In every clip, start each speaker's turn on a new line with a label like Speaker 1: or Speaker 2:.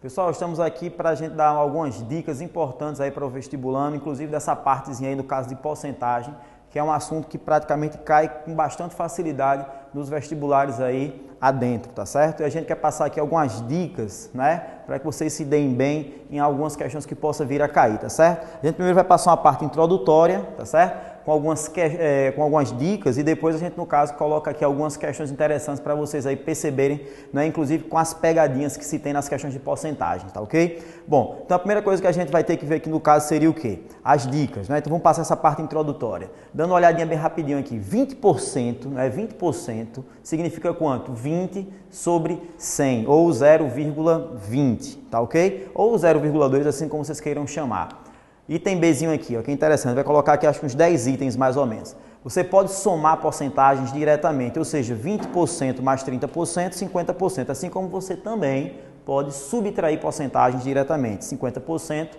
Speaker 1: Pessoal, estamos aqui para a gente dar algumas dicas importantes aí para o vestibulando, inclusive dessa partezinha aí no caso de porcentagem, que é um assunto que praticamente cai com bastante facilidade nos vestibulares aí adentro, tá certo? E a gente quer passar aqui algumas dicas, né, para que vocês se deem bem em algumas questões que possam vir a cair, tá certo? A gente primeiro vai passar uma parte introdutória, tá certo? Com algumas dicas e depois a gente, no caso, coloca aqui algumas questões interessantes para vocês aí perceberem, né, inclusive com as pegadinhas que se tem nas questões de porcentagem, tá ok? Bom, então a primeira coisa que a gente vai ter que ver aqui no caso seria o quê? As dicas, né? Então vamos passar essa parte introdutória. Dando uma olhadinha bem rapidinho aqui, 20%, né, 20% significa quanto? 20 sobre 100, ou 0,20, tá ok? Ou 0,2, assim como vocês queiram chamar. Item Bzinho aqui, ó, que é interessante, vai colocar aqui acho que uns 10 itens mais ou menos. Você pode somar porcentagens diretamente, ou seja, 20% mais 30%, 50%, assim como você também pode subtrair porcentagens diretamente, 50%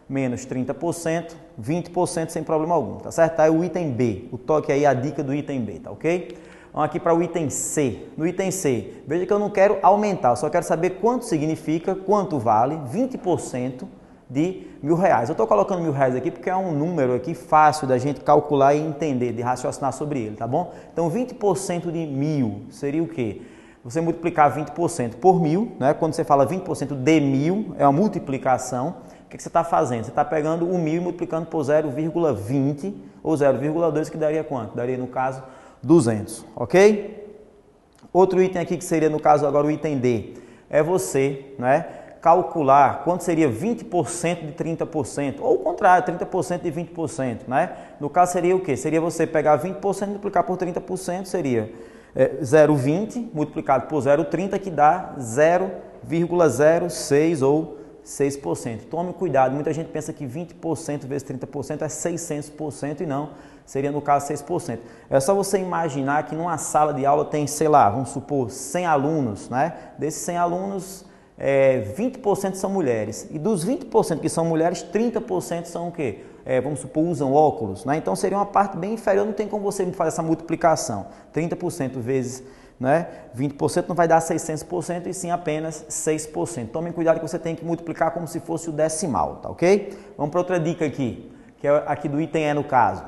Speaker 1: menos 30%, 20% sem problema algum, tá certo? Tá aí o item B, o toque aí, a dica do item B, tá ok? Vamos aqui para o item C. No item C, veja que eu não quero aumentar, eu só quero saber quanto significa, quanto vale 20% de R$1.000. Eu estou colocando R$1.000 aqui porque é um número aqui fácil da gente calcular e entender, de raciocinar sobre ele, tá bom? Então 20% de 1.000 seria o quê? Você multiplicar 20% por 1.000, né? Quando você fala 20% de 1.000, é uma multiplicação. O que você está fazendo? Você está pegando o 1.000 e multiplicando por 0,20 ou 0,2, que daria quanto? Daria, no caso, 200, ok? Outro item aqui que seria, no caso, agora o item D, é você, né, calcular quanto seria 20% de 30%, ou o contrário, 30% de 20%, né? No caso seria o quê? Seria você pegar 20% e multiplicar por 30%, seria 0,20 multiplicado por 0,30, que dá 0,06 ou 6%. Tome cuidado, muita gente pensa que 20% vezes 30% é 600% e não, seria no caso 6%. É só você imaginar que numa sala de aula tem, sei lá, vamos supor, 100 alunos, né? Desses 100 alunos, 20% são mulheres, e dos 20% que são mulheres, 30% são o quê? Vamos supor, usam óculos, né? Então seria uma parte bem inferior, não tem como você fazer essa multiplicação. 30% vezes, né, 20% não vai dar 600%, e sim apenas 6%. Tomem cuidado que você tem que multiplicar como se fosse o decimal, tá ok? Vamos para outra dica aqui, que é aqui do item E no caso.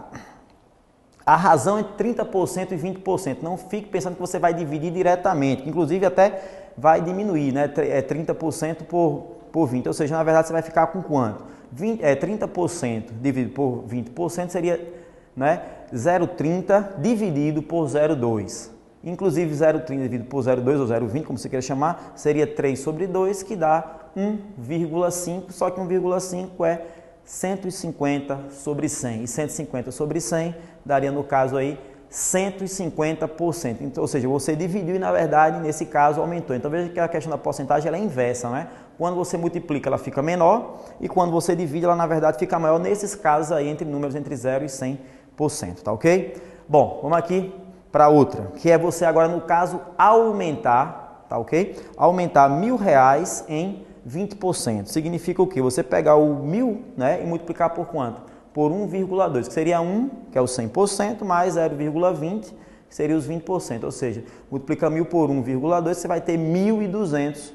Speaker 1: A razão é 30% e 20%. Não fique pensando que você vai dividir diretamente, que inclusive até vai diminuir, né? 30% por 20%, ou seja, na verdade você vai ficar com quanto? 30% dividido por 20% seria, né, 0,30 dividido por 0,2. Inclusive 0,30 dividido por 0,2 ou 0,20, como você queira chamar, seria 3 sobre 2, que dá 1,5, só que 1,5 é 150 sobre 100, e 150 sobre 100 daria, no caso aí, 150%. Então, ou seja, você dividiu e, na verdade, nesse caso, aumentou. Então, veja que a questão da porcentagem ela é inversa, né? Quando você multiplica, ela fica menor, e quando você divide, ela, na verdade, fica maior, nesses casos aí, entre números entre 0 e 100%, tá ok? Bom, vamos aqui para outra, que é você agora, no caso, aumentar, tá ok? Aumentar R$1.000 em 20%. Significa o quê? Você pegar o 1.000, né, e multiplicar por quanto? Por 1,2, que seria 1, que é o 100%, mais 0,20, que seria os 20%. Ou seja, multiplica 1.000 por 1,2, você vai ter 1.200%,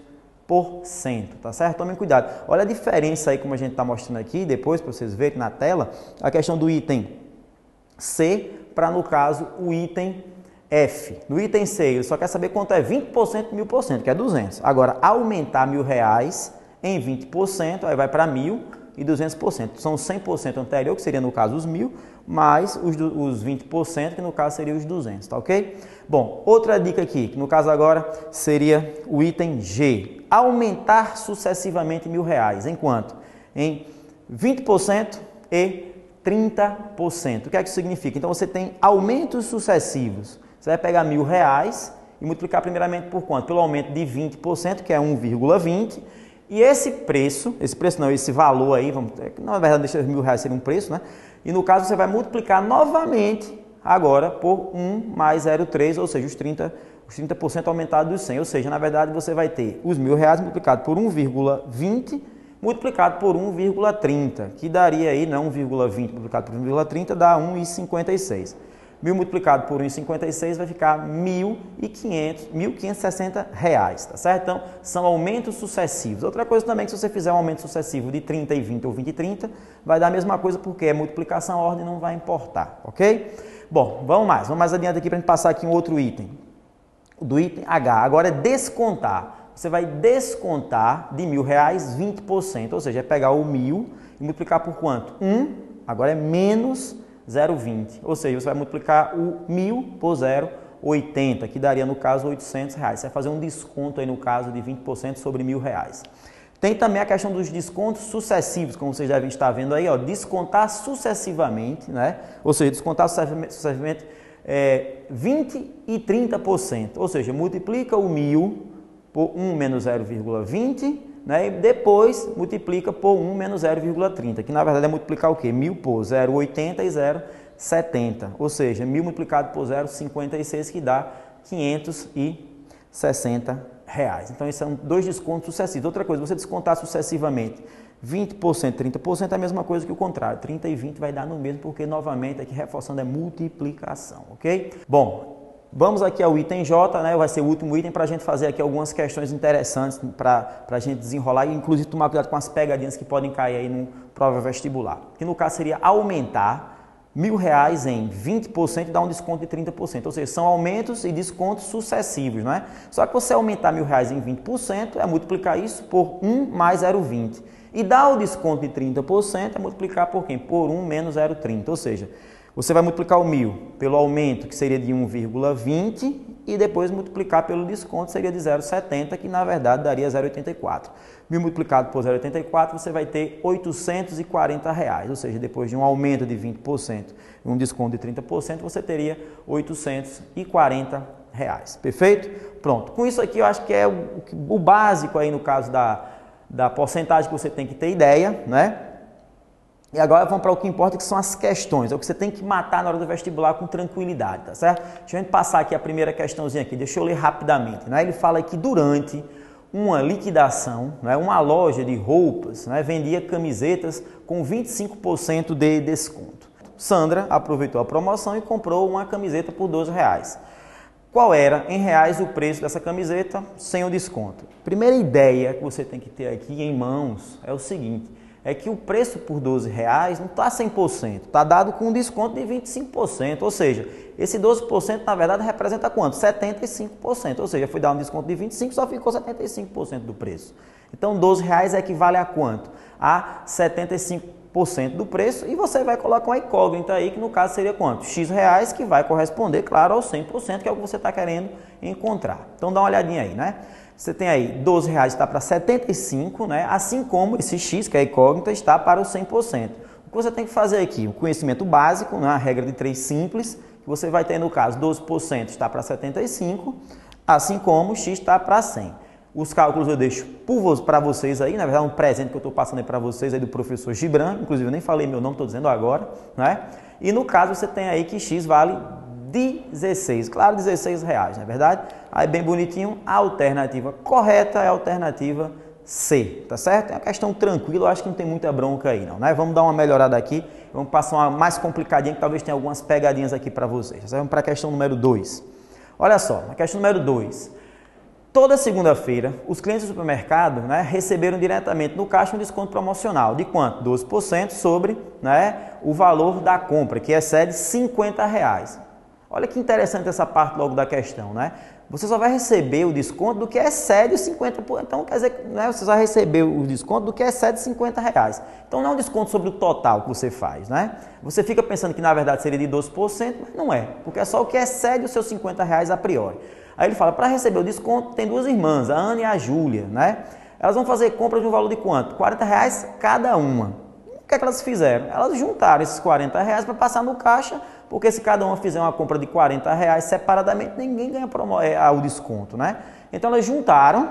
Speaker 1: tá certo? Tomem cuidado. Olha a diferença aí, como a gente está mostrando aqui, depois, para vocês verem na tela, a questão do item C para, no caso, o item F. No item C, ele só quer saber quanto é 20% de 1.000%, que é 200. Agora, aumentar R$1.000 em 20%, aí vai para 1.000 e 200%. São 100% anterior, que seria, no caso, os 1.000, mais os 20%, que no caso seria os 200, tá ok? Bom, outra dica aqui, que no caso agora seria o item G. Aumentar sucessivamente R$1.000. Em quanto? Em 20% e 30%. O que é que isso significa? Então, você tem aumentos sucessivos. Você vai pegar R$1.000 e multiplicar primeiramente por quanto? Pelo aumento de 20%, que é 1,20. E esse valor aí, na verdade, deixa R$1.000 ser um preço, né? E no caso, você vai multiplicar novamente agora por 1 mais 0,3, ou seja, os 30% aumentado dos 100. Ou seja, na verdade, você vai ter os R$1.000 multiplicado por 1,20 multiplicado por 1,30, que daria aí, não 1,20 multiplicado por 1,30, dá 1,56. 1.000 multiplicado por 1,56 vai ficar R$ 1.560, tá certo? Então, são aumentos sucessivos. Outra coisa também, que se você fizer um aumento sucessivo de 30 e 20 ou 20 e 30, vai dar a mesma coisa, porque é multiplicação, a ordem não vai importar, ok? Bom, vamos mais adiante aqui para a gente passar aqui um outro item. Do item H, agora é descontar. Você vai descontar de R$ 1.000 20%, ou seja, é pegar o 1.000 e multiplicar por quanto? 1, agora é menos 0,20, ou seja, você vai multiplicar o 1.000 por 0,80, que daria no caso R$ 800. Você vai fazer um desconto aí no caso de 20% sobre R$ 1.000. Tem também a questão dos descontos sucessivos, como vocês devem estar vendo aí, ó, descontar sucessivamente, né? Ou seja, descontar sucessivamente 20% e 30%, ou seja, multiplica o 1.000 por 1 menos 0,20, né? E depois multiplica por 1 menos 0,30, que na verdade é multiplicar o quê? 1.000 por 0,80 e 0,70, ou seja, 1.000 multiplicado por 0,56, que dá R$ 560. Então, esses são dois descontos sucessivos. Outra coisa, você descontar sucessivamente 20%, 30% é a mesma coisa que o contrário. 30 e 20 vai dar no mesmo, porque novamente aqui reforçando é multiplicação, ok? Bom, vamos aqui ao item J, né? Vai ser o último item para a gente fazer aqui algumas questões interessantes para a gente desenrolar e inclusive tomar cuidado com as pegadinhas que podem cair aí no prova vestibular. Que no caso seria aumentar R$ 1.000 em 20% e dar um desconto de 30%, ou seja, são aumentos e descontos sucessivos, não é? Só que você aumentar R$ 1.000 em 20% é multiplicar isso por 1 mais 0,20. E dar o desconto de 30% é multiplicar por quem? Por 1 menos 0,30, ou seja, você vai multiplicar o 1.000 pelo aumento, que seria de 1,20, e depois multiplicar pelo desconto, seria de 0,70, que na verdade daria 0,84. 1.000 multiplicado por 0,84, você vai ter R$ 840, ou seja, depois de um aumento de 20% e um desconto de 30%, você teria R$ 840. Perfeito? Pronto. Com isso aqui, eu acho que é o básico aí no caso da porcentagem que você tem que ter ideia, né? E agora vamos para o que importa, que são as questões. É o que você tem que matar na hora do vestibular com tranquilidade, tá certo? Deixa eu passar aqui a primeira questãozinha aqui, deixa eu ler rapidamente, né? Ele fala que durante uma liquidação, né, uma loja de roupas, né, vendia camisetas com 25% de desconto. Sandra aproveitou a promoção e comprou uma camiseta por R$ 12. Qual era, em reais, o preço dessa camiseta sem o desconto? Primeira ideia que você tem que ter aqui em mãos é o seguinte, é que o preço por R$ 12 não está 100%, está dado com um desconto de 25%, ou seja, esse 12% na verdade representa quanto? 75%, ou seja, foi dar um desconto de 25%, só ficou 75% do preço. Então, R$ 12 equivale a quanto? A 75% do preço, e você vai colocar uma incógnita aí, que no caso seria quanto? X reais, que vai corresponder, claro, ao 100%, que é o que você está querendo encontrar. Então, dá uma olhadinha aí, né? Você tem aí, R$ 12 está para 75, né? Assim como esse X, que é a incógnita, está para o 100%. O que você tem que fazer aqui? O conhecimento básico, né? A regra de 3 simples, que você vai ter no caso, 12% está para 75, assim como o X está para 100. Os cálculos eu deixo para vocês aí, na verdade é um presente que eu estou passando aí para vocês aí do professor Gibran, inclusive eu nem falei meu nome, estou dizendo agora, né? E no caso você tem aí que X vale 16, claro, R$16, não é verdade? Aí bem bonitinho, a alternativa correta é a alternativa C, tá certo? É uma questão tranquila, eu acho que não tem muita bronca aí não, né? Vamos dar uma melhorada aqui, vamos passar uma mais complicadinha que talvez tenha algumas pegadinhas aqui para vocês. Vamos para a questão número 2. Olha só, a questão número 2. Toda segunda-feira, os clientes do supermercado, né, receberam diretamente no caixa um desconto promocional de quanto? 12% sobre, né, o valor da compra, que excede R$50. Olha que interessante essa parte logo da questão, né? Você só vai receber o desconto do que excede os 50%. Então, quer dizer, né, você vai receber o desconto do que excede R$50. Então, não é um desconto sobre o total que você faz, né? Você fica pensando que, na verdade, seria de 12%, mas não é, porque é só o que excede os seus R$50 a priori. Aí ele fala, para receber o desconto, tem duas irmãs, a Ana e a Júlia, né? Elas vão fazer compras de um valor de quanto? R$40 cada uma. O que é que elas fizeram? Elas juntaram esses R$40 para passar no caixa, porque se cada uma fizer uma compra de R$40 separadamente, ninguém ganha o desconto, né? Então elas juntaram,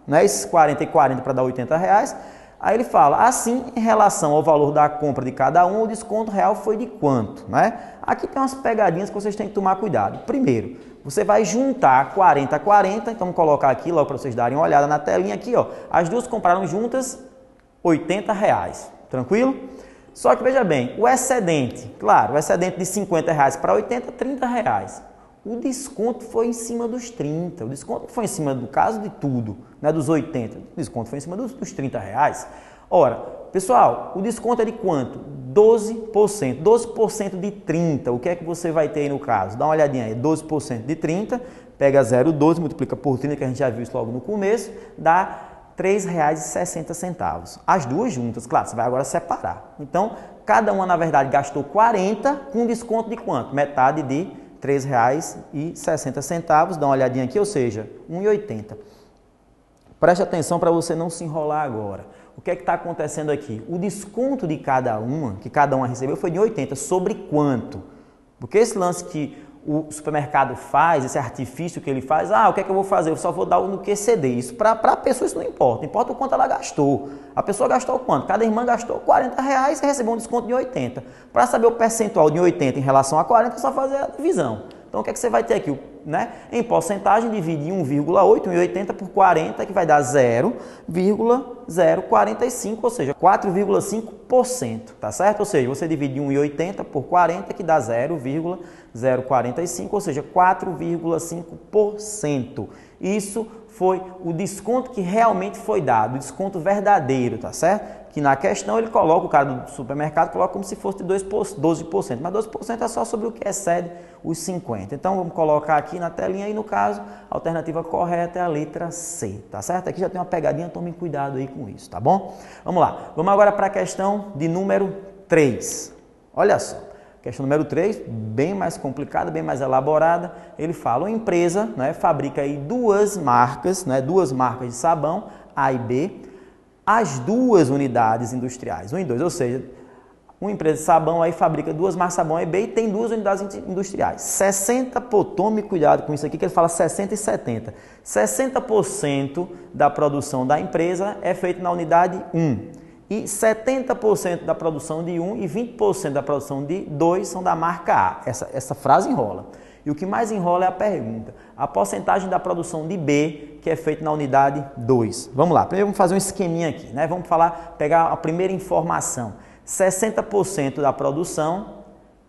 Speaker 1: né, esses 40 e 40 para dar R$80. Aí ele fala, assim, em relação ao valor da compra de cada um, o desconto real foi de quanto, né? Aqui tem umas pegadinhas que vocês têm que tomar cuidado. Primeiro, você vai juntar 40 a 40, então vamos colocar aqui logo para vocês darem uma olhada na telinha aqui, ó. As duas compraram juntas R$80, tranquilo? Só que veja bem, o excedente, claro, o excedente de R$50 para 80, R$30. O desconto foi em cima dos 30, o desconto foi em cima do caso de tudo, né, dos 80, o desconto foi em cima dos R$30. Ora, pessoal, o desconto é de quanto? 12%. 12% de 30, o que é que você vai ter aí no caso? Dá uma olhadinha aí, 12% de 30, pega 0,12, multiplica por 30, que a gente já viu isso logo no começo, dá R$3,60. As duas juntas, claro, você vai agora separar. Então, cada uma, na verdade, gastou 40 com desconto de quanto? Metade de R$3,60. Dá uma olhadinha aqui, ou seja, R$1,80. Preste atenção para você não se enrolar agora. O que é que está acontecendo aqui? O desconto de cada uma, que cada uma recebeu, foi de 80. Sobre quanto? Porque esse lance que o supermercado faz, esse artifício que ele faz, o que é que eu vou fazer? Eu só vou dar no QCD. Isso para a pessoa isso não importa, importa o quanto ela gastou. A pessoa gastou quanto? Cada irmã gastou R$40 e recebeu um desconto de 80. Para saber o percentual de 80 em relação a 40, é só fazer a divisão. Então, o que é que você vai ter aqui? Né? Em porcentagem, divide 1,8, 1,80 por 40, que vai dar 0,045, ou seja, 4,5%, tá certo? Ou seja, você divide 1,80 por 40, que dá 0,045, ou seja, 4,5%. Isso foi o desconto que realmente foi dado, o desconto verdadeiro, tá certo? Que na questão ele coloca, o cara do supermercado coloca como se fosse de 12%, mas 12% é só sobre o que excede os 50%. Então vamos colocar aqui na telinha e no caso, a alternativa correta é a letra C, tá certo? Aqui já tem uma pegadinha, tome cuidado aí com isso, tá bom? Vamos lá, vamos agora para a questão de número 3. Olha só, questão número 3, bem mais complicada, bem mais elaborada. Ele fala, uma empresa, né, fabrica aí duas marcas de sabão, A e B, as duas unidades industriais, 1 e 2, ou seja, uma empresa de sabão aí fabrica duas marcas de sabão A e B e tem duas unidades industriais. 60%, tome cuidado com isso aqui que ele fala 60 e 70. 60% da produção da empresa é feita na unidade 1 e 70% da produção de 1 e 20% da produção de 2 são da marca A. Essa frase enrola. E o que mais enrola é a pergunta. A porcentagem da produção de B, que é feita na unidade 2. Vamos lá, primeiro vamos fazer um esqueminha aqui, né? Vamos pegar a primeira informação. 60% da produção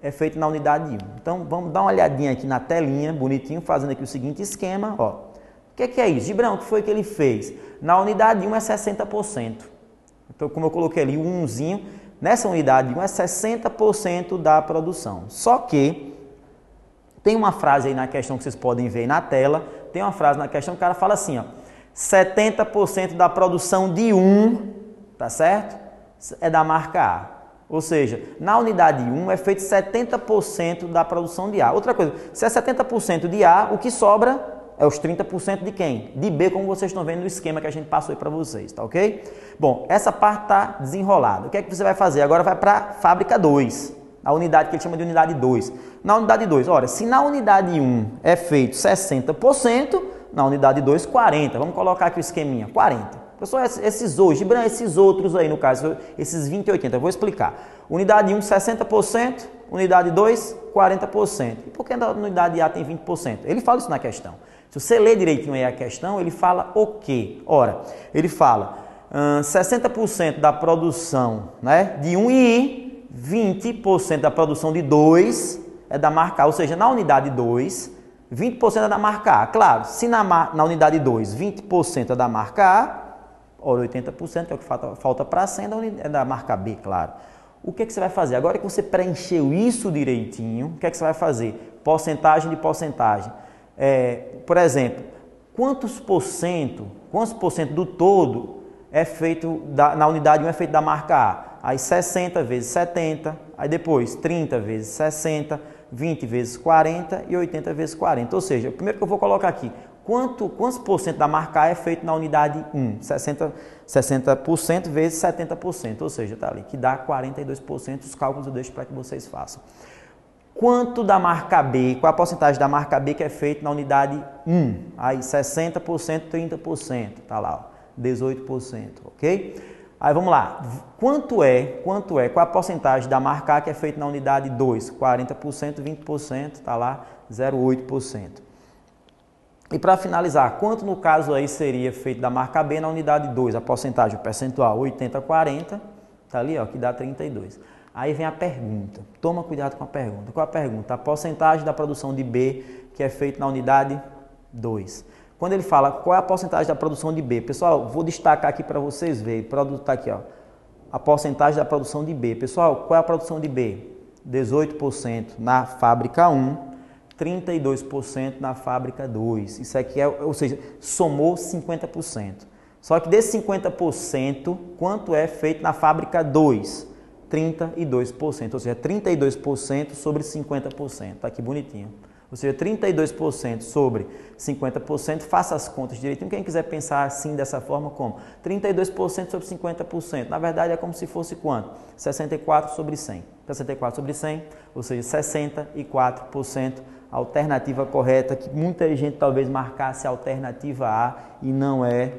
Speaker 1: é feita na unidade 1. Então, vamos dar uma olhadinha aqui na telinha, bonitinho, fazendo aqui o seguinte esquema. Ó. O que é isso? Gibrão, o que foi que ele fez? Na unidade 1 é 60%. Então, como eu coloquei ali, o 1zinho, nessa unidade 1 é 60% da produção. Só que tem uma frase aí na questão que vocês podem ver aí na tela, tem uma frase na questão que o cara fala assim, ó, 70% da produção de 1, tá certo? É da marca A. Ou seja, na unidade 1 é feito 70% da produção de A. Outra coisa, se é 70% de A, o que sobra é os 30% de quem? De B, como vocês estão vendo no esquema que a gente passou aí para vocês, tá ok? Bom, essa parte está desenrolada. O que é que você vai fazer? Agora vai para a fábrica 2. A unidade que ele chama de unidade 2. Na unidade 2, olha, se na unidade 1 é feito 60%, na unidade 2, 40%. Vamos colocar aqui o esqueminha, 40%. Pessoal, esses outros aí, no caso, esses 20 e 80, eu vou explicar. Unidade 1, 60%, unidade 2, 40%. E por que na unidade A tem 20%? Ele fala isso na questão. Se você ler direitinho aí a questão, ele fala o quê? Ora, ele fala 60% da produção, né, de 1 e 20% da produção de 2 é da marca A, ou seja, na unidade 2, 20% é da marca A. Claro, se na unidade 2, 20% é da marca A, ora 80% é o que falta para 100 é da marca B, claro. O que é que você vai fazer? Agora que você preencheu isso direitinho, o que é que você vai fazer? Porcentagem de porcentagem. Por exemplo, quantos por cento do todo é feito na unidade 1 é feito da marca A? Aí 60 vezes 70, aí depois 30 vezes 60, 20 vezes 40 e 80 vezes 40. Ou seja, primeiro que eu vou colocar aqui, quantos por cento da marca A é feito na unidade 1? 60% vezes 70%, ou seja, tá ali, que dá 42%, os cálculos eu deixo para que vocês façam. Quanto da marca B, qual a porcentagem da marca B que é feito na unidade 1? Aí 60%, 30%, tá lá, ó, 18%, ok? Aí vamos lá, qual a porcentagem da marca A que é feita na unidade 2? 40%, 20%, tá lá, 0,8%. E para finalizar, quanto no caso aí seria feito da marca B na unidade 2? A porcentagem, o percentual, 80, 40, tá ali, ó, que dá 32. Aí vem a pergunta. Toma cuidado com a pergunta. Qual a pergunta? A porcentagem da produção de B que é feita na unidade 2. Quando ele fala qual é a porcentagem da produção de B, pessoal, vou destacar aqui para vocês verem. O produto está aqui, ó. A porcentagem da produção de B. Pessoal, qual é a produção de B? 18% na fábrica 1, 32% na fábrica 2. Isso aqui é, ou seja, somou 50%. Só que desse 50%, quanto é feito na fábrica 2? 32%, ou seja, 32% sobre 50%. Está aqui bonitinho. Ou seja, 32% sobre 50%, faça as contas direitinho. Quem quiser pensar assim, dessa forma, como? 32% sobre 50%. Na verdade, é como se fosse quanto? 64 sobre 100. 64 sobre 100, ou seja, 64%. A alternativa correta, que muita gente talvez marcasse a alternativa A e não é.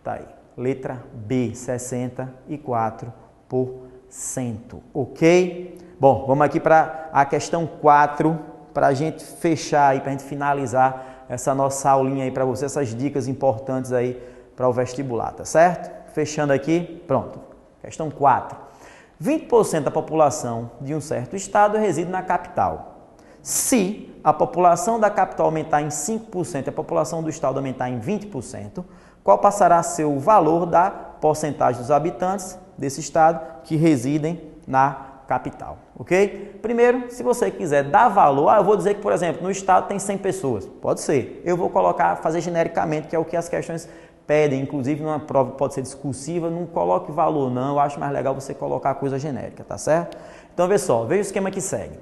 Speaker 1: Tá aí. Letra B, 64%. Ok? Bom, vamos aqui para a questão 4, para a gente fechar aí, para a gente finalizar essa nossa aulinha aí para você, essas dicas importantes aí para o vestibular, tá certo? Fechando aqui, pronto. Questão 4. 20% da população de um certo estado reside na capital. Se a população da capital aumentar em 5% e a população do estado aumentar em 20%, qual passará a ser o valor da porcentagem dos habitantes desse estado que residem na capital, ok? Primeiro, se você quiser dar valor, eu vou dizer que, por exemplo, no estado tem 100 pessoas, pode ser. Eu vou colocar, fazer genericamente, que é o que as questões pedem, inclusive numa prova pode ser discursiva, não coloque valor não, eu acho mais legal você colocar coisa genérica, tá certo? Então, vê só, veja o esquema que segue.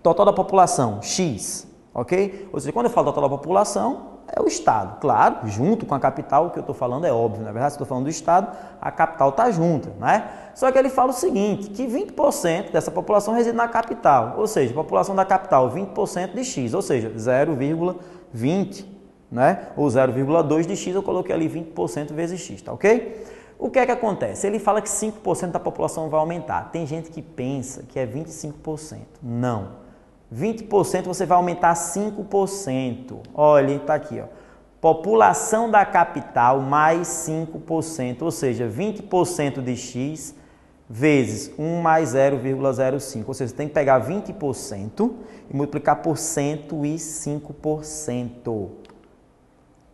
Speaker 1: Total da população, X, ok? Ou seja, quando eu falo total da população, é o estado, claro, junto com a capital, o que eu estou falando é óbvio, na verdade, se eu estou falando do estado, a capital está junta, né? Só que ele fala o seguinte, que 20% dessa população reside na capital, ou seja, a população da capital, 20% de X, ou seja, 0,20, né? Ou 0,2 de X, eu coloquei ali 20% vezes X, tá ok? O que é que acontece? Ele fala que 5% da população vai aumentar. Tem gente que pensa que é 25%. Não. 20% você vai aumentar 5%. Olha, está aqui, ó. População da capital mais 5%, ou seja, 20% de X vezes 1 mais 0,05. Ou seja, você tem que pegar 20% e multiplicar por 105%.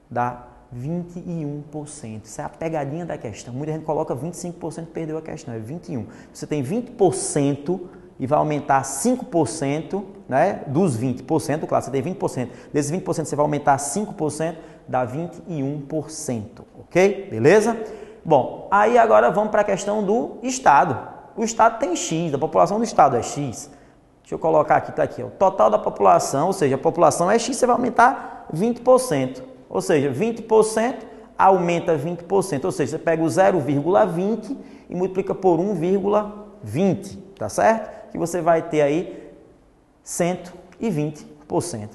Speaker 1: Dá 21%. Isso é a pegadinha da questão. Muita gente coloca 25% e perdeu a questão. É 21%. Você tem 20% e vai aumentar 5%, né, dos 20%, claro, você tem 20%, desses 20% você vai aumentar 5%, dá 21%, ok? Beleza? Bom, aí agora vamos para a questão do estado. O estado tem X, a população do estado é X. Deixa eu colocar aqui, tá aqui, ó, total da população, ou seja, a população é X, você vai aumentar 20%, ou seja, 20% aumenta 20%, ou seja, você pega o 0,20 e multiplica por 1,20, tá certo? Que você vai ter aí 120%.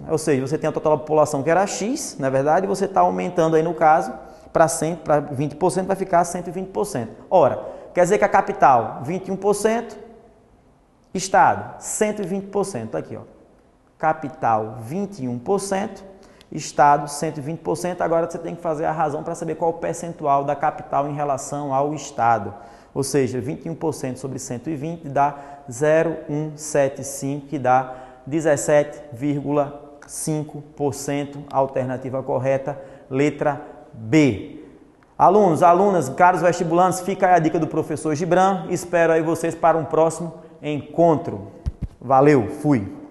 Speaker 1: Ou seja, você tem a total da população que era X, na verdade, você está aumentando aí no caso para 20%, vai ficar 120%. Ora, quer dizer que a capital 21%, estado 120%, tá aqui, ó. Capital 21%, estado 120%, agora você tem que fazer a razão para saber qual o percentual da capital em relação ao estado. Ou seja, 21% sobre 120 dá 0,175, que dá 17,5%. Alternativa correta, letra B. Alunos, alunas, caros vestibulantes, fica aí a dica do professor Gibran. Espero aí vocês para um próximo encontro. Valeu, fui!